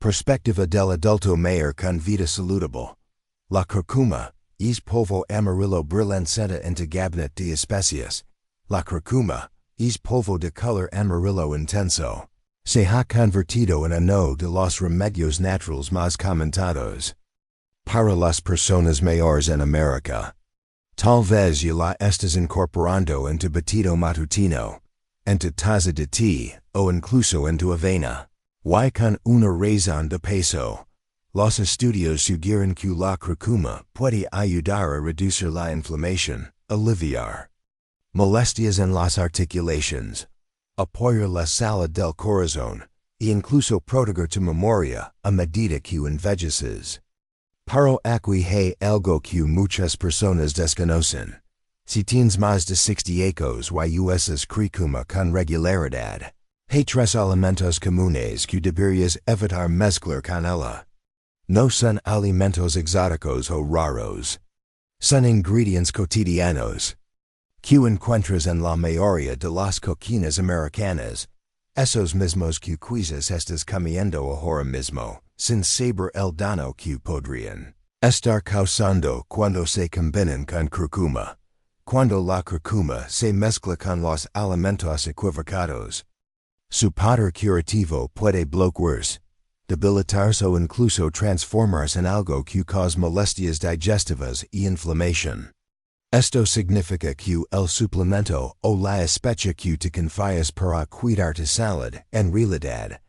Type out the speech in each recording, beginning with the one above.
Perspectiva del adulto mayor con vida saludable. La Cúrcuma, es polvo amarillo brillante entre gabinet de especias. La Cúrcuma, es polvo de color amarillo intenso. Se ha convertido en uno de los remedios naturales más comentados para las personas mayores en América. Tal vez ya la estás incorporando en tu batido matutino, en tu taza de té, o incluso en tu avena. Y con una razón de peso. Los estudios sugieren que la Cúrcuma puede ayudar a reducir la inflamación, aliviar molestias en las articulaciones, apoyar la salud del corazón, e incluso proteger tu memoria a medida que envejeces. Pero aquí hay algo que muchas personas desconocen. Si tienes más de 60 años y usas Cúrcuma con regularidad, hay tres alimentos comunes que deberías evitar mezclar con ella. No son alimentos exóticos o raros. Son ingredientes cotidianos que encuentras en la mayoría de las cocinas americanas. Esos mismos que quizás estás comiendo ahora mismo, sin saber el daño que podrían estar causando cuando se combinan con Cúrcuma. Cuando la Cúrcuma se mezcla con los alimentos equivocados, su poder curativo puede bloquearse, debilitarse o incluso transformarse en algo que cause molestias digestivas y inflamación. Esto significa que el suplemento o la especie que te confías para cuidar tu salud, en realidad,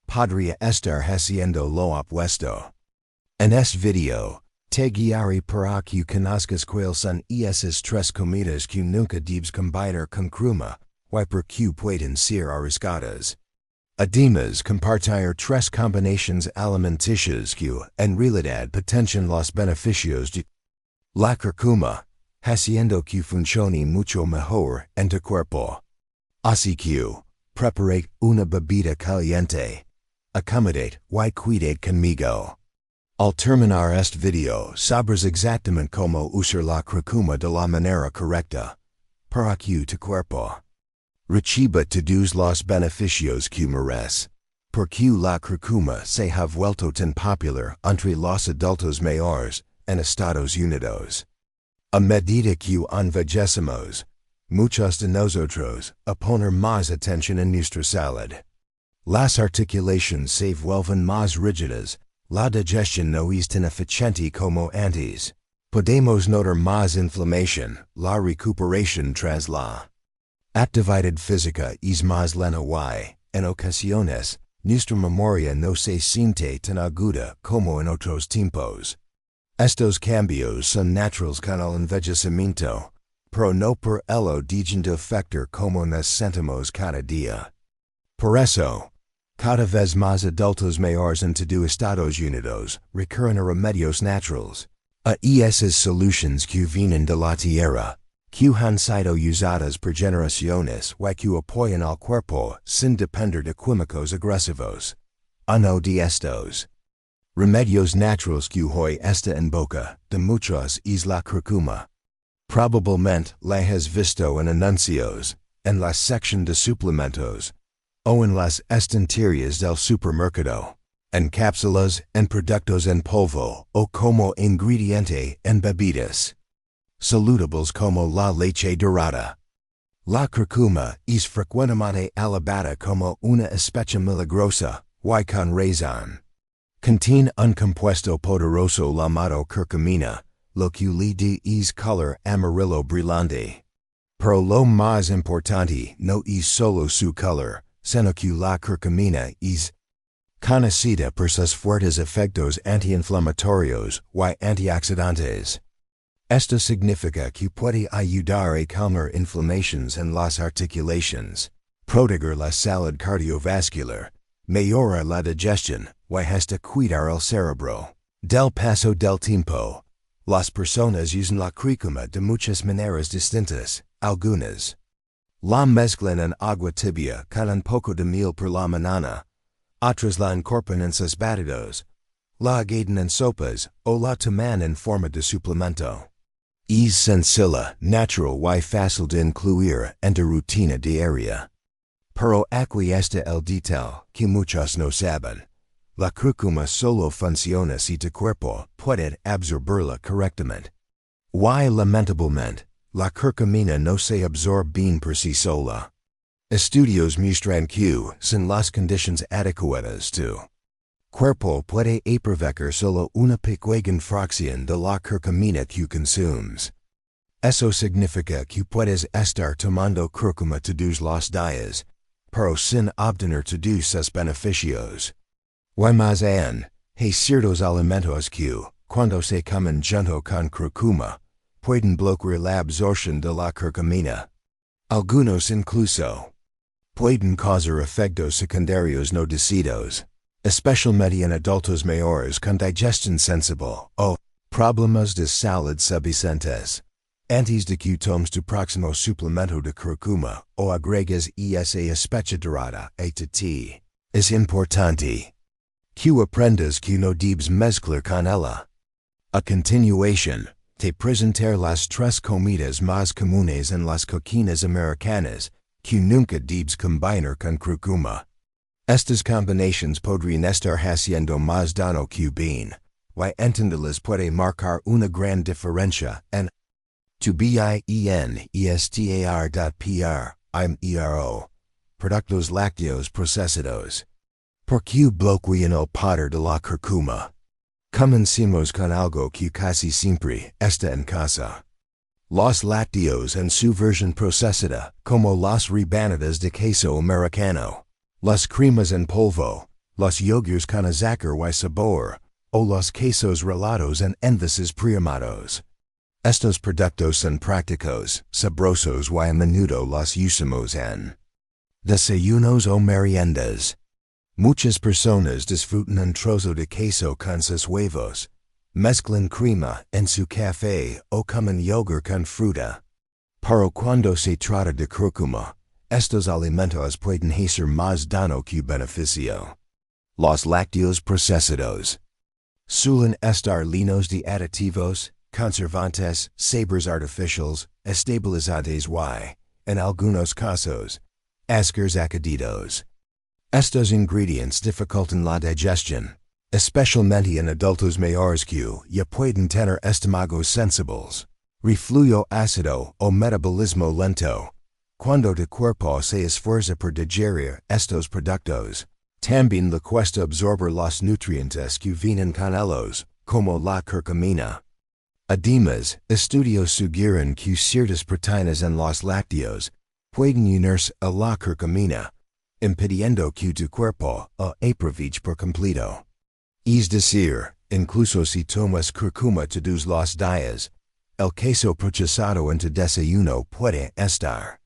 podría estar haciendo lo opuesto. En este video, te guiaré para que conozcas cuáles son esas tres comidas que nunca debes combinar con Cúrcuma, y por qué pueden ser arriesgadas. Además, compartir tres combinaciones alimenticias que, en realidad, potencian los beneficios de la Cúrcuma, haciendo que funcione mucho mejor en tu cuerpo. Así que, preparad una bebida caliente. Acomodate y cuidad conmigo. Al terminar este video, sabrás exactamente cómo usar la Cúrcuma de la manera correcta para que tu cuerpo reciba todos los beneficios que merece. Porque la Cúrcuma se ha vuelto tan popular entre los adultos mayores en Estados Unidos. A medida que envejecemos, muchos de nosotros a poner más atención en nuestra salud. Las articulaciones se vuelven más rígidas, la digestión no es tan eficiente como antes. Podemos notar más inflamación, la recuperación tras la actividad física es más lenta y, en ocasiones, nuestra memoria no se siente tan aguda como en otros tiempos. Estos cambios son naturales con el envejecimiento, pero no por ello dejan de afectar como nos sentimos cada día. Por eso, cada vez más adultos mayores en todo Estados Unidos recurren a remedios naturales, a esas soluciones que vienen de la tierra, que han sido usadas por generaciones y que apoyan al cuerpo sin depender de químicos agresivos. Uno de estos remedios naturales que hoy está en boca de muchos es la Cúrcuma. Probablemente la has visto en anuncios, en la sección de suplementos, o en las estanterías del supermercado, en cápsulas, en productos en polvo o como ingrediente en bebidas saludables como la leche dorada. La Cúrcuma es frecuentemente alabada como una especie milagrosa, y con razón. Contiene un compuesto poderoso llamado curcumina, lo que le da es color amarillo brillante. Pero lo más importante no es solo su color, sino que la curcumina es conocida por sus fuertes efectos antiinflamatorios y antioxidantes. Esto significa que puede ayudar a calmar inflamaciones en las articulaciones, proteger la salud cardiovascular, mejorar la digestión, y hasta cuidar el cerebro. Del paso del tiempo, las personas usan la Cúrcuma de muchas maneras distintas. Algunas la mezclan en agua tibia con un poco de miel por la mañana, otras la incorporan en sus batidos, la agitan en sopas o la toman en forma de suplemento. Es sencilla, natural y fácil de incluir en tu rutina diaria. Pero aquí está el detalle que muchos no saben. La cúrcuma solo funciona si tu cuerpo puede absorberla correctamente. Y lamentablemente, la curcumina no se absorbe bien por sí sola. Estudios muestran que, sin las condiciones adecuadas tu cuerpo puede aprovechar solo una pequeña fracción de la curcumina que consumes. Eso significa que puedes estar tomando cúrcuma todos los días, pero sin obtener todos sus beneficios. Y más aún, hay ciertos alimentos que, cuando se comen junto con cúrcuma, pueden bloquear la absorción de la curcumina. Algunos incluso pueden causar efectos secundarios no deseados, especialmente en adultos mayores con digestión sensible o problemas de salud subyacentes. Antes de que tomes tu próximo suplemento de cúrcuma o agregues esa especie dorada a ti, es importante que aprendas que no debes mezclar con ella. A continuación, te presentaré las tres comidas más comunes en las cocinas americanas que nunca debes combinar con cúrcuma. Estas combinaciones podrían estar haciendo más daño que bien, y entenderlas puede marcar una gran diferencia en tu bienestar.pr, productos lácteos procesados. ¿Por qué bloquean el poder de la cúrcuma? Comencemos con algo que casi siempre está en casa. Los lácteos en su versión procesada, como las rebanadas de queso americano, las cremas en polvo, los yogures con azúcar y sabor, o los quesos relados en envases prearmados. Estos productos son prácticos, sabrosos y a menudo los usamos en desayunos o meriendas. Muchas personas disfrutan un trozo de queso con sus huevos, mezclan crema en su café o comen yogur con fruta. Pero cuando se trata de cúrcuma, estos alimentos pueden hacer más daño que beneficio. Los lácteos procesados suelen estar llenos de aditivos, conservantes, sabores artificiales, estabilizantes y, en algunos casos, azúcares añadidos. Estos ingredientes dificultan la digestión, especialmente en adultos mayores que ya pueden tener estómagos sensibles, reflujo ácido o metabolismo lento. Cuando tu cuerpo se esfuerza por digerir estos productos, también le cuesta absorber los nutrientes que vienen con ellos, como la curcumina. Además, estudios sugieren que ciertas proteínas en los lácteos pueden unirse a la curcumina, impidiendo que tu cuerpo aproveche por completo. Es decir, incluso si tomas cúrcuma todos los días, el queso procesado en tu desayuno puede estar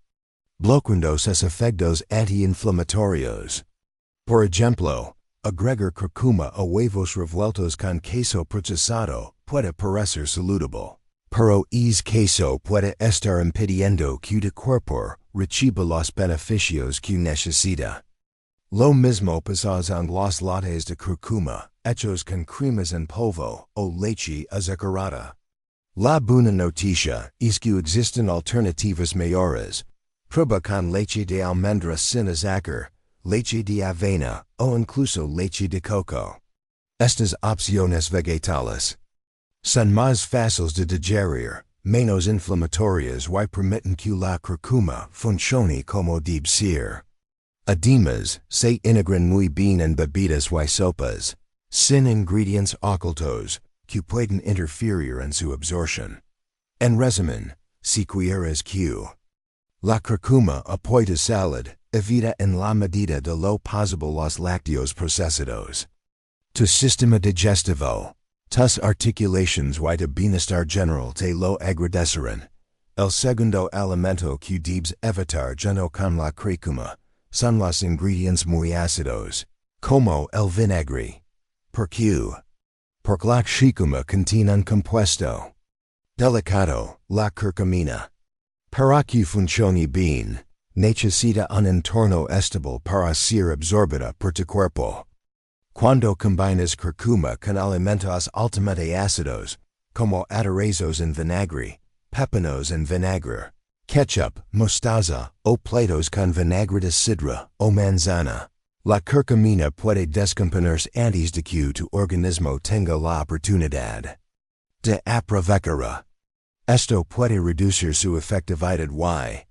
bloqueando sus efectos antiinflamatorios. Por ejemplo, agregar cúrcuma a huevos revueltos con queso procesado puede parecer saludable, pero es queso puede estar impidiendo que tu cuerpo reciba los beneficios que necesita. Lo mismo pasa con los lattes de cúrcuma, hechos con cremas en polvo o leche azucarada. La buena noticia es que existen alternativas mejores. Prueba con leche de almendra sin azúcar, leche de avena o incluso leche de coco. Estas opciones vegetales son más fáciles de digerir, menos inflamatorias y permiten que la cúrcuma funcione como debe ser. Además, se integran muy bien en bebidas y sopas, sin ingredientes ocultos, que pueden interferir en su absorción. En resumen, si quieres que la cúrcuma apoye tu salud, evita en la medida de lo posible los lácteos procesados. Tu sistema digestivo, tus articulaciones y tu bienestar general te lo agradecerán. El segundo alimento que debes evitar junto con la cúrcuma son los ingredientes muy ácidos, como el vinagre. ¿Por qué? Porque la cúrcuma contiene un compuesto delicado, la curcumina. Para que funcione bien, necesita un entorno estable para ser absorbida por tu cuerpo. Cuando combinas cúrcuma con alimentos altamente ácidos, como aderezos en vinagre, pepinos en vinagre, ketchup, mostaza, o platos con vinagre de sidra o manzana, La curcumina puede descomponerse antes de que tu organismo tenga la oportunidad de aprovechar. Esto puede reducir su efectividad y,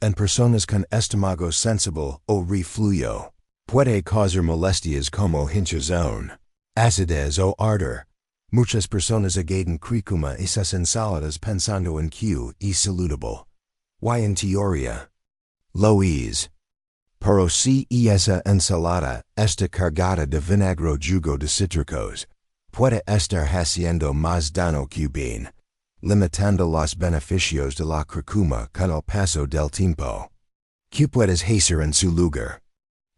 en personas con estómago sensible o reflujo, puede causar molestias como hinchazón, acidez o ardor. Muchas personas agaden cúrcuma y sus ensaladas pensando en que es saludable. Y en teoría, lo es. Pero si esa ensalada está cargada de vinagre jugo de cítricos, puede estar haciendo más daño que bien, limitando los beneficios de la cúrcuma con el paso del tiempo. ¿Qué puedes hacer en su lugar?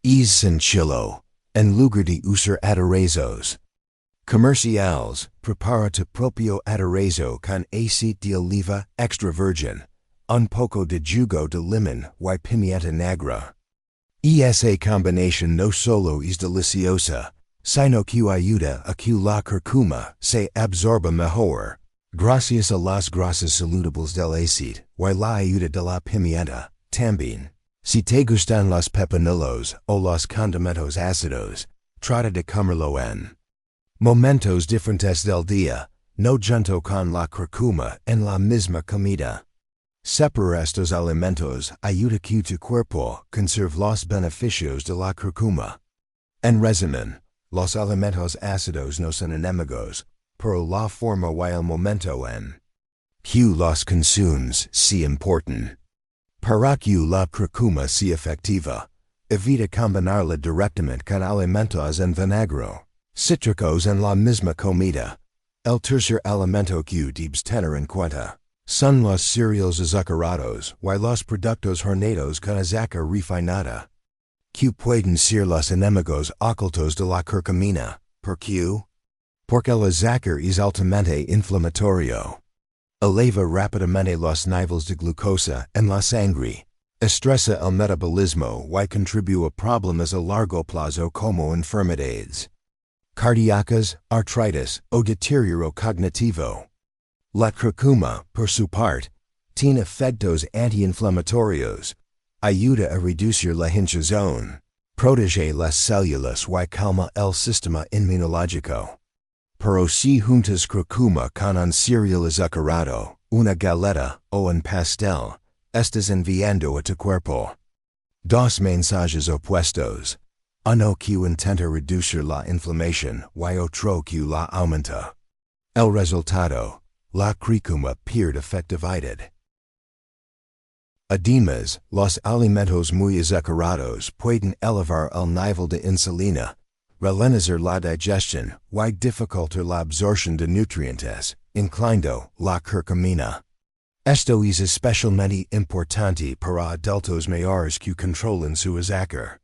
Es sencillo, en lugar de usar aderezos comerciales, prepara tu propio aderezo con aceite de oliva extra virgen, un poco de jugo de limón y pimienta negra. Esa combinación no solo es deliciosa, sino que ayuda a que la cúrcuma se absorba mejor, gracias a las grasas saludables del aceite y la ayuda de la pimienta. También, si te gustan los pepinillos o los condimentos ácidos, trata de comerlo en momentos diferentes del día, no junto con la cúrcuma en la misma comida. Separar estos alimentos ayuda a que tu cuerpo conserve los beneficios de la cúrcuma. En resumen, los alimentos ácidos no son enemigos, pero la forma y el momento en que los consumes sí importan. Para que la cúrcuma sea efectiva, evita combinarla directamente con alimentos en vinagre, cítricos en la misma comida. El tercer alimento que debes tener en cuenta son los cereales azucarados y los productos horneados con azúcar refinada, que pueden ser los enemigos ocultos de la curcumina. ¿Por qué? Porque el azúcar es altamente inflamatorio. Eleva rápidamente los niveles de glucosa en la sangre, estresa el metabolismo y contribuye a problemas a largo plazo como enfermedades cardíacas, artritis o deterioro cognitivo. La cúrcuma, por su parte, tiene efectos antiinflamatorios, ayuda a reducir la hinchazón, protege las células y calma el sistema inmunológico. Pero si juntas cúrcuma con un cereal azucarado, una galeta o un pastel, estás enviando a tu cuerpo dos mensajes opuestos. Uno que intenta reducir la inflamación y otro que la aumenta. El resultado, la cúrcuma pierde efectividad. Además, los alimentos muy azucarados pueden elevar el nivel de insulina, ralentizar la digestión y dificultar la absorción de nutrientes, incluyendo la curcumina. Esto es especialmente importante para adultos mayores que controlan su azúcar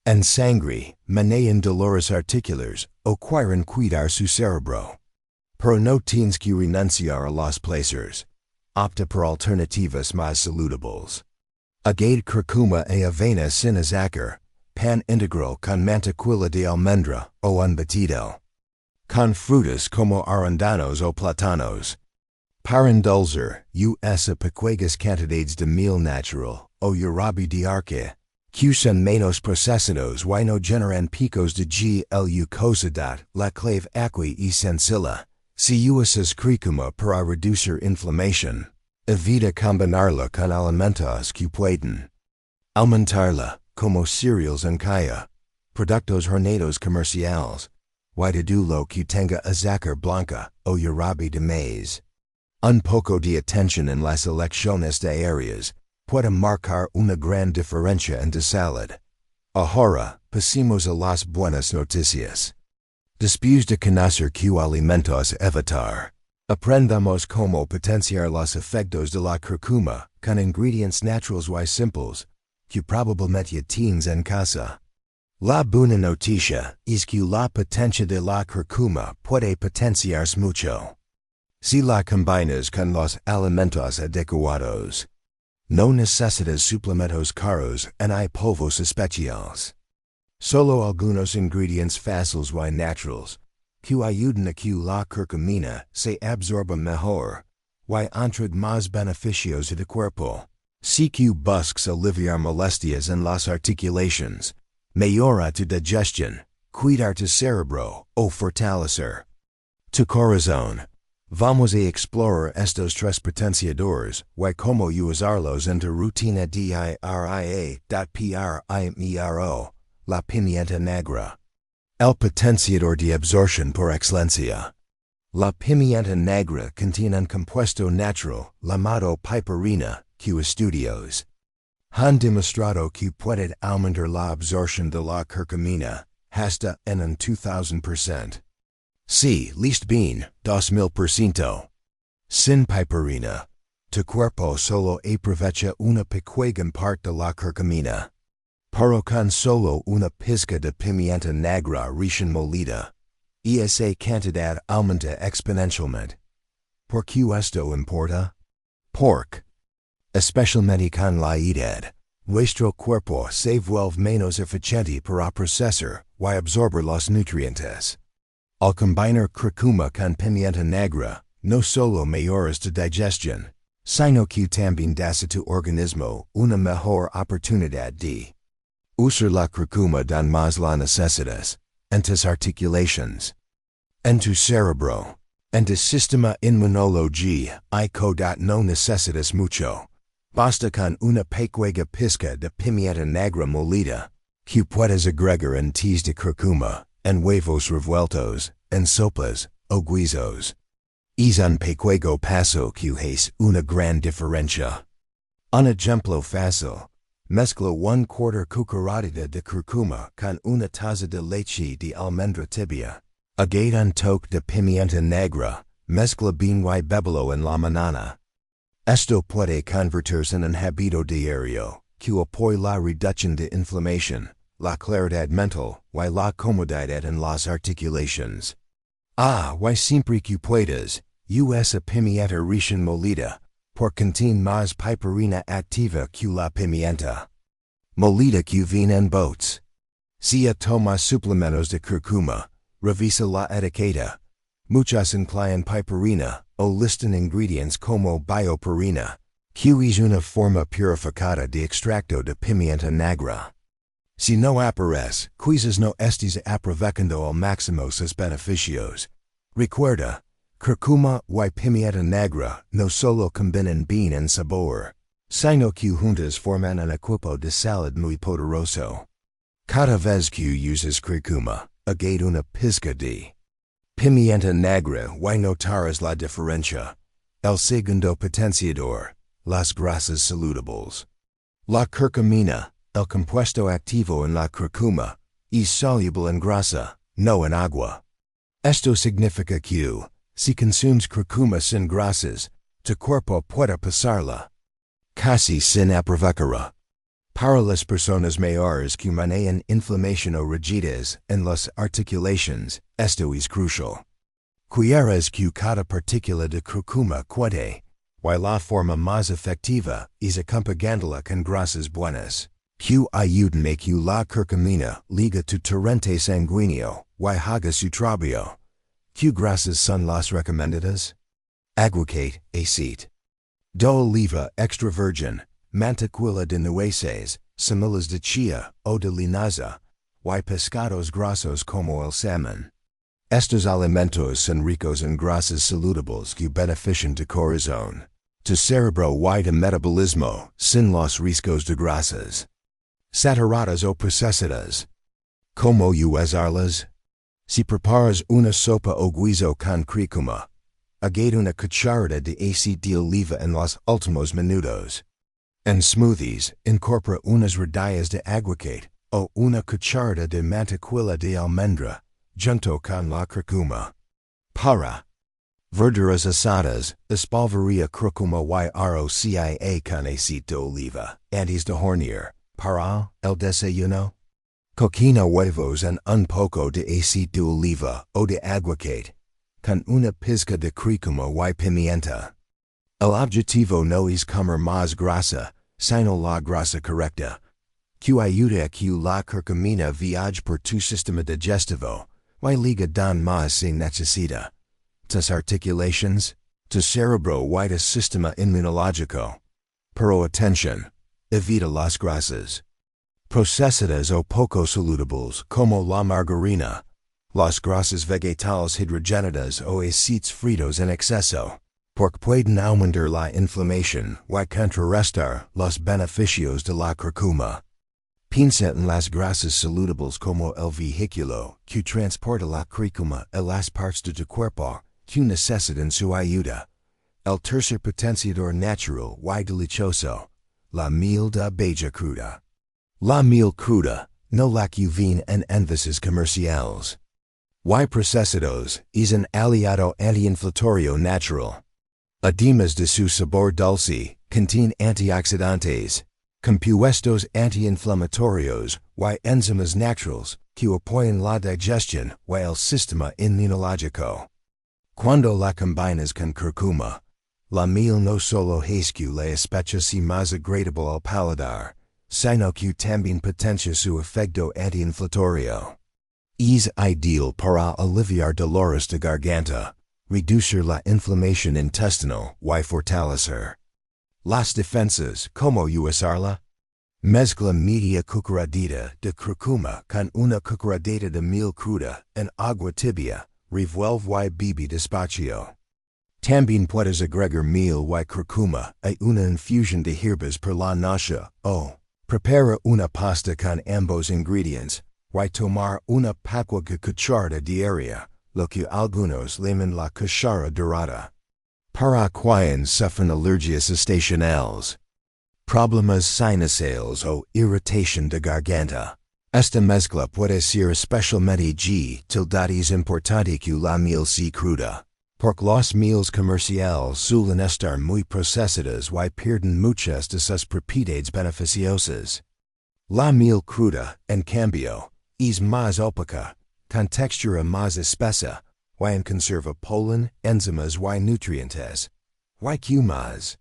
en sangre, manejan dolores articulares o quieren cuidar su cerebro. Pero no tienes que renunciar a los placeres. Opta por alternativas más saludables. Agade cúrcuma y avena sin azúcar, pan integral con mantequilla de almendra o un batido. Con frutas como arándanos o plátanos. Para endulzar, usa pequeñas cantidades de miel natural o jarabe de arce, que son menos procesados y no generan picos de glucosidad, la clave aquí y sencilla. Si usas cúrcuma para reducir inflamación, evita combinarla con alimentos que pueden aumentarla, como cereales en caja, productos horneados comerciales, y todo lo que tenga azúcar blanca o jarabe de maíz. Un poco de atención en las elecciones de áreas puede marcar una gran diferencia en tu salud. Ahora, pasemos a las buenas noticias. Después de conocer qué alimentos evitar, aprendamos cómo potenciar los efectos de la cúrcuma con ingredientes naturales y simples, que probablemente tienes en casa. La buena noticia es que la potencia de la cúrcuma puede potenciarse mucho. Si la combinas con los alimentos adecuados, no necesitas suplementos caros ni polvos especiales. Solo algunos ingredientes fáciles y naturales, que ayudan a que la curcumina se absorba mejor, y entregue más beneficios a tu cuerpo. Si que buscas aliviar molestias en las articulaciones, Mejora tu digestión, cuidar tu cerebro, o fortalecer tu corazón. Vamos a explorar estos tres potenciadores y cómo usarlos en tu rutina diaria. Primero, la pimienta negra. El potenciador de absorción por excelencia. La pimienta negra contiene un compuesto natural llamado piperina, que estudios han demostrado que puede aumentar la absorción de la curcumina hasta en un 2000%. Sí, listo bien, 2000%. Sin piperina, tu cuerpo solo aprovecha una pequeña parte de la curcumina. Pero con solo una pizca de pimienta negra recién molida, y esa cantidad aumenta exponencialmente. ¿Por qué esto importa? Porque, especialmente con la edad, nuestro cuerpo se vuelve menos eficiente para procesar y absorber los nutrientes. Al combinar cúrcuma con pimienta negra, no solo mejoras tu digestión, sino que también das a tu organismo una mejor oportunidad de usar la cúrcuma donde más la necesitas, en tus articulaciones, en tu cerebro, en tu sistema inmunológico no necesitas mucho. Basta con una pequeña pizca de pimienta negra molida, que puedes agregar en tés de cúrcuma, en huevos revueltos, en sopas, o guisos. Es un pequeño paso que hace una gran diferencia. Un ejemplo fácil. Mezcla 1/4 cucharadita de cúrcuma con una taza de leche de almendra tibia. Agrega un toque de pimienta negra. Mezcla bien y bébelo en la mañana. Esto puede convertirse en un hábito diario, que apoya la reducción de inflamación, la claridad mental y la comodidad en las articulaciones. Y siempre que puedas, usa pimienta recién molida, porque contiene más piperina activa que la pimienta molida que viene en botes. Si tomas suplementos de cúrcuma, revisa la etiqueta. Muchos incluyen piperina o listan ingredientes como bioperina, que es una forma purificada de extracto de pimienta negra. Si no aparece, quizás no estés aprovechando al máximo sus beneficios. Recuerda, cúrcuma y pimienta negra no solo combinan bien en sabor, sino que juntas forman un equipo de salud muy poderoso. Cada vez que usas cúrcuma, agrega una pizca de pimienta negra y notarás la diferencia. El segundo potenciador, las grasas saludables. La curcumina, el compuesto activo en la cúrcuma, es soluble en grasa, no en agua. Esto significa que, si consumes cúrcuma sin grasas, tu cuerpo puede pasarla casi sin aprovecharla. Para las personas mayores que manejan inflamación o rigidez en las articulaciones, esto es crucial. Quieres que cada partícula de cúrcuma cuente, y la forma más efectiva es acompañándola con grasas buenas, que ayudan a que la curcumina liga tu torrente sanguíneo y haga su trabajo. ¿Qué grasas son las recomendadas? Aguacate, aceite de oliva extra virgen, mantequilla de nueces, semillas de chía o de linaza, y pescados grasos como el salmón. Estos alimentos son ricos en grasas saludables que benefician tu corazón, tu cerebro y tu metabolismo sin los riesgos de grasas saturadas o procesadas. ¿Cómo usarlas? Si preparas una sopa o guiso con cúrcuma, agrega una cucharada de aceite de oliva en los últimos minutos. En smoothies, incorpora unas rodillas de aguacate o una cucharada de mantequilla de almendra, junto con la cúrcuma. Para verduras asadas, espolvorea cúrcuma y rocia con aceite de oliva, antes de hornear. Para el desayuno, cocina huevos en un poco de aceite de oliva o de aguacate, con una pizca de cúrcuma y pimienta. El objetivo no es comer más grasa, sino la grasa correcta, que ayuda a que la curcumina viaje por tu sistema digestivo, y liga don más se necesita. Tus articulaciones, tu cerebro y tu sistema inmunológico. Pero atención, evita las grasas Procesadas o poco saludables como la margarina, las grasas vegetales hidrogenadas o aceites fritos en exceso, porque pueden aumentar la inflamación y contrarrestar los beneficios de la cúrcuma. Piensa en las grasas saludables como el vehículo que transporta la cúrcuma a las partes de tu cuerpo que necesitan su ayuda. El tercer potenciador natural y delicioso, la miel de abeja cruda. La miel cruda, no la que viene en envases comerciales. Y procesados, es un aliado antiinflamatorio natural. Además de su sabor dulce, contiene antioxidantes, compuestos antiinflamatorios y enzimas naturales que apoyan la digestión y el sistema inmunológico. Cuando la combinas con cúrcuma, la miel no solo hace que la especie sea más agradable al paladar, sino que también potencia su efecto antiinflamatorio. Es ideal para aliviar dolores de garganta, reducir la inflamación intestinal y fortalecer las defensas. ¿Cómo usarla? Mezcla media cucharadita de cúrcuma con una cucharadita de miel cruda en agua tibia, revuelve y bebe despacio. También puedes agregar miel y cúrcuma a una infusión de hierbas por la noche o prepara una pasta con ambos ingredientes y tomar una pequeña cucharada diaria, lo que algunos llaman la cuchara dorada. Para quienes sufren alergias estacionales, problemas sinusales o irritación de garganta, esta mezcla puede ser especialmente es importante que la miel sea cruda, porque las mieles comerciales suelen estar muy procesadas y pierden muchas de sus propiedades beneficiosas. La miel cruda, en cambio, es más opaca, con textura más espesa, y conserva polen, enzimas y nutrientes. Y que más.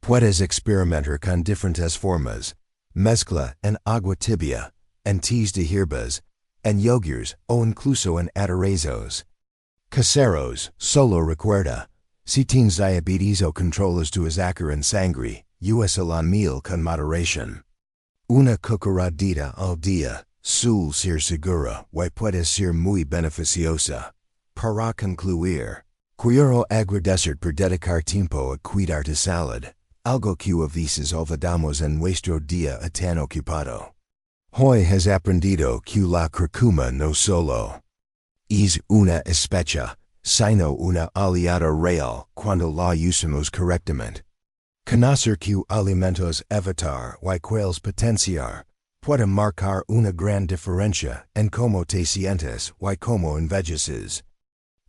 Puedes experimentar con diferentes formas, mezcla en agua tibia, en tés de hierbas, en yogures o incluso en aderezos caseros. Solo recuerda, si tienes diabetes o controlas tu azúcar en sangre, usa la miel con moderación. Una cucharadita al día suele ser segura y puede ser muy beneficiosa. Para concluir, quiero agradecer por dedicar tiempo a cuidar tu salud, algo que a veces olvidamos en nuestro día tan ocupado. Hoy has aprendido que la cúrcuma no solo es una especie, sino una aliada real cuando la usamos correctamente. Conocer que alimentos evitar y cuáles potenciar puede marcar una gran diferencia en cómo te sientes y cómo envejeces.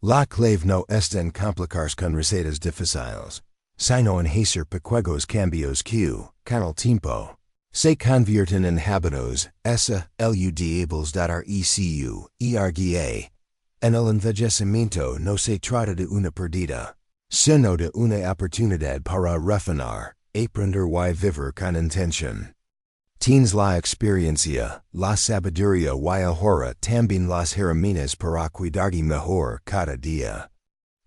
La clave no está en complicarse con recetas difíciles, sino en hacer pequeños cambios que, con el tiempo, se convierten en hábitos saludables. En el envejecimiento no se trata de una pérdida, sino de una oportunidad para refinar, aprender y vivir con intención. Tienes la experiencia, la sabiduría y ahora también las herramientas para cuidarte mejor cada día.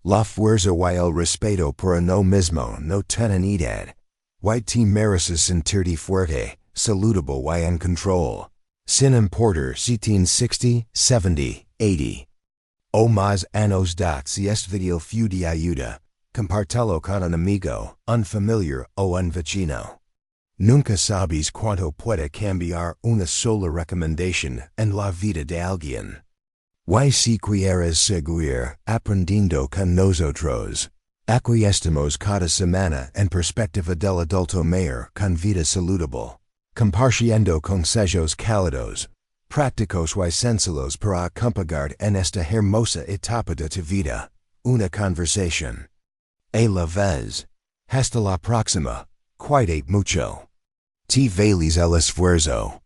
La fuerza y el respeto por uno mismo no tienen edad. Y te mereces sentirte fuerte, saludable y en control. Sin importar si tienes 60, 70, 80. O más años si este video fue de ayuda, compártelo con un amigo, un familiar o un vecino. Nunca sabes cuánto puede cambiar una sola recomendación en la vida de alguien. Y si quieres seguir aprendiendo con nosotros, aquí estamos cada semana en perspectiva del adulto mayor con vida saludable, compartiendo consejos cálidos, prácticos y sencillos para acompañar en esta hermosa etapa de tu vida, una conversación. A la vez. Hasta la próxima. Cuídate mucho. Te vales el esfuerzo.